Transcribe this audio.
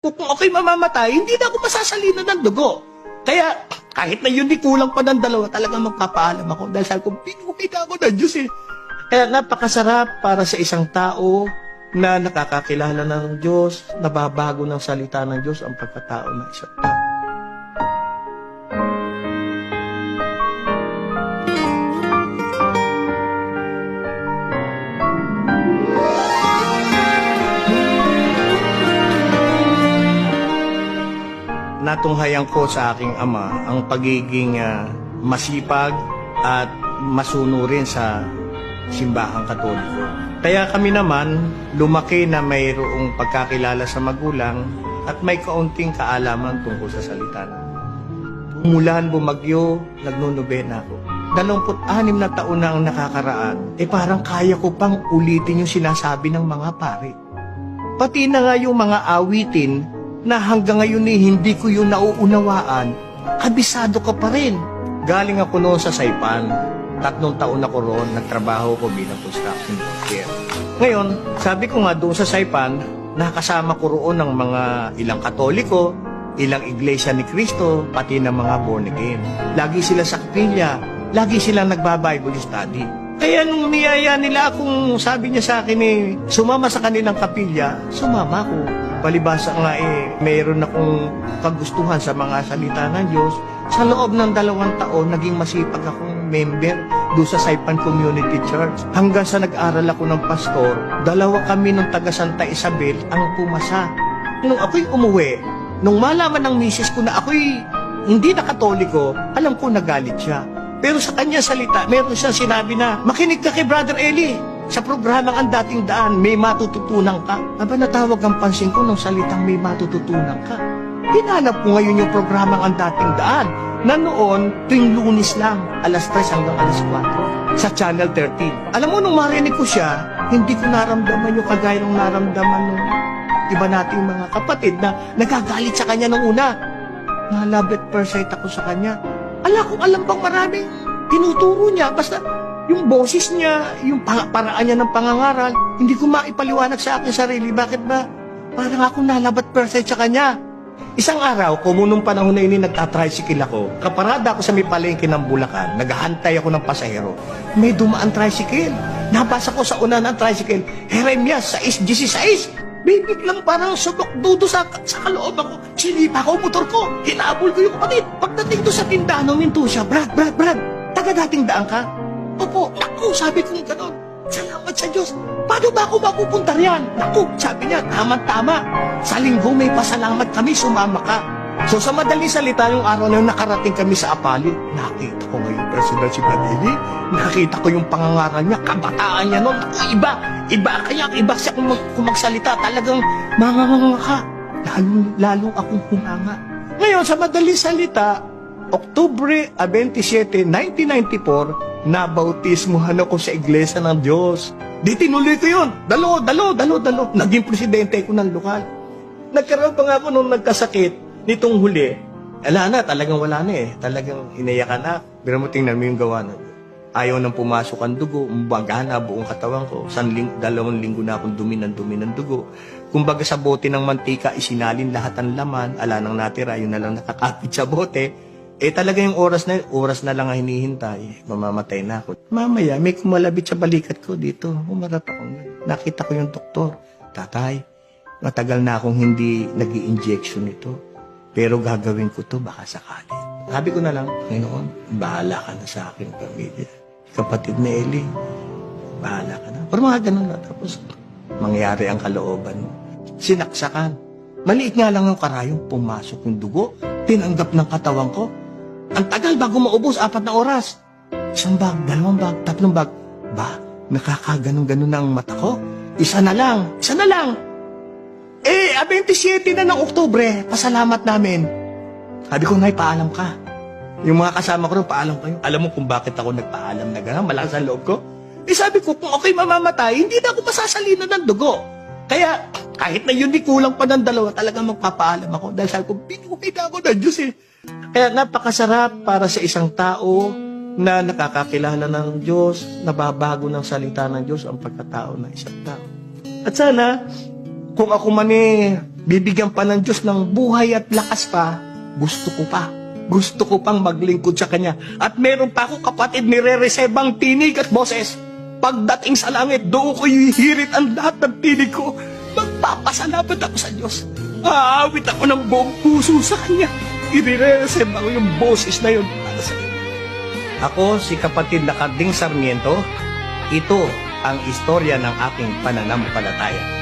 Kung ako'y mamamatay, hindi na ako masasalinan ng dugo. Kaya, kahit na yun di kulang pa ng dalawa, talagang magpapaalam ako. Dahil sabi ko, pinumida ako ng Diyos eh. Kaya napakasarap para sa isang tao na nakakakilala ng Diyos, nababago ng salita ng Diyos ang pagkatao ng isang tao. Natunghayan ko sa aking ama ang pagiging masipag at masunurin sa simbahang Katoliko. Kaya kami naman lumaki na mayroong pagkakilala sa magulang at may kaunting kaalaman tungkol sa salita ng Diyos. Umulan, bumagyo, nagnunubena ako. 26 na taon na ang nakakaraan, parang kaya ko pang ulitin yung sinasabi ng mga pare. Pati na nga yung mga awitin na hanggang ngayon hindi ko yung nauunawaan, kabisado ka pa rin. Galing ako noon sa Saipan. 3 taon ako roon, nagtrabaho ko bilang construction worker. Ngayon, sabi ko nga doon sa Saipan, nakasama ko roon ng mga ilang Katoliko, ilang Iglesia ni Cristo, pati ng mga born again. Lagi sila sa kapilya, lagi silang nagba-Bible study. Kaya nung niyaya nila akong, sabi niya sa akin sumama sa kanilang kapilya, sumama ako. Palibasa nga mayroon akong kagustuhan sa mga salita ng Diyos. Sa loob ng 2 taon, naging masipag akong member doon sa Saipan Community Church. Hanggang sa nag-aral ako ng pastor, 2 kami ng taga Santa Isabel ang pumasa. Nung ako'y umuwi, nung malaman ng misis ko na ako'y hindi na Katoliko, alam ko nagalit siya. Pero sa kanya salita, meron siyang sinabi na, makinig ka kay Brother Eli. Sa programang Ang Dating Daan, may matututunan ka. Aba, natawag ang pansin ko nung salitang may matututunan ka. Hinanap ko ngayon yung programang Ang Dating Daan na noon, tuwing Lunes lang, alas 3 hanggang alas 4 sa Channel 13. Alam mo, nung marinig ko siya, hindi ko naramdaman yung kagaya ng naramdaman ng iba nating mga kapatid na nagagalit sa kanya nung una. Na-love at first sight ako sa kanya. Alam bang maraming tinuturo niya, basta yung boses niya, yung paraan niya ng pangangaral, hindi ko maipaliwanag sa akin sarili. Bakit ba? Parang ako nalabat per se sa kanya. Isang araw, kumunong panahon na ini, nagtatricycle ako. Kaparada ako sa may palengke ng Bulacan. Naghahantay ako ng pasahero. May dumaan tricycle. Nabasa ko sa una ng tricycle, Jeremias 6:16. Bibig lang parang subok-dudo sa kaloob ako. Sinipa ko motor ko. Hinabol ko yung kapatid. Pagdating doon sa tindahan, huminto siya. Brad, taga Dating Daan ka? Opo, naku, sabi ko gano'n. Salamat sa Diyos. Paano ba ako mapupunta riyan? Naku, sabi niya, tama-tama. Sa linggo may pasalamat kami, sumama ka. So sa madaling salita, yung araw na yun, nakarating kami sa Apali. Nakita ko ngayon personal si Badili. Nakita ko yung pangangaral niya, kabataan niya noon. Naku, iba siya kung magsalita. Talagang manganganga ka. Lalo akong humanga. Ngayon, sa madaling salita, Oktubre 27, 1994, nabautismuhan ako sa Iglesia ng Diyos. Di tinuloy ko yun. Dalo. Naging presidente ko ng lokal. Nagkaroon pa nga ako nung nagkasakit nitong huli. Talagang wala na Talagang inayakan na. Pero mo tingnan mo yung gawa na. Ayaw nang pumasok ang dugo. Bagana buong katawan ko. 2 linggo na akong dumi ng dugo. Kumbaga sa bote ng mantika, isinalin lahat ang laman. Ala nang natira, yun na lang nakakapit sa bote. Talaga yung oras na lang ang hinihintay. Mamamatay na ako. Mamaya, may kumalabit sa balikat ko dito. Umarap ako. Nakita ko yung doktor. Tatay, matagal na akong hindi nag-i-injection ito. Pero gagawin ko to baka sakali. Sabi ko na lang, Panginoon, bahala ka na sa aking pamilya. Kapatid na Eli, bahala ka na. Pero mga ganun na. Tapos, mangyari ang kalooban mo. Sinaksakan. Maliit nga lang ang karayong, pumasok yung dugo. Tinanggap ng katawan ko. Ang tagal bago maubos, 4 na oras. 1 bag, 2 bag, 3 bag. Ba, nakakaganon-ganon na ang mata ko. Isa na lang. 27 na ng Oktubre, pasalamat namin. Sabi ko, Nay, paalam ka. Yung mga kasama ko rin, paalam kayo. Alam mo kung bakit ako nagpaalam na gano'n? Malakas ang loob ko. Sabi ko, kung ako'y mamamatay, hindi na ako masasalinan ng dugo. Kaya, kahit na yun, di kulang pa ng 2, talagang magpapaalam ako. Dahil sabi ko, pinumida ako ng Diyos Kaya napakasarap para sa isang tao na nakakakilala ng Diyos, nababago ng salita ng Diyos ang pagkatao ng isang tao. At sana, kung ako man bibigyan pa ng Diyos ng buhay at lakas pa, gusto ko pa. Gusto ko pang maglingkod sa Kanya. At meron pa ako kapatid, nire-resebang tinig at boses. Pagdating sa langit, doon ko ihirit ang lahat ng tinig ko. Magpapasalamat ako sa Diyos. Aawit ako ng buong puso sa Kanya. Ire-reseba ko yung boses na yun para sa Kanya. Ako, si kapatid na Karding Sarmiento, ito ang istorya ng aking pananampalataya.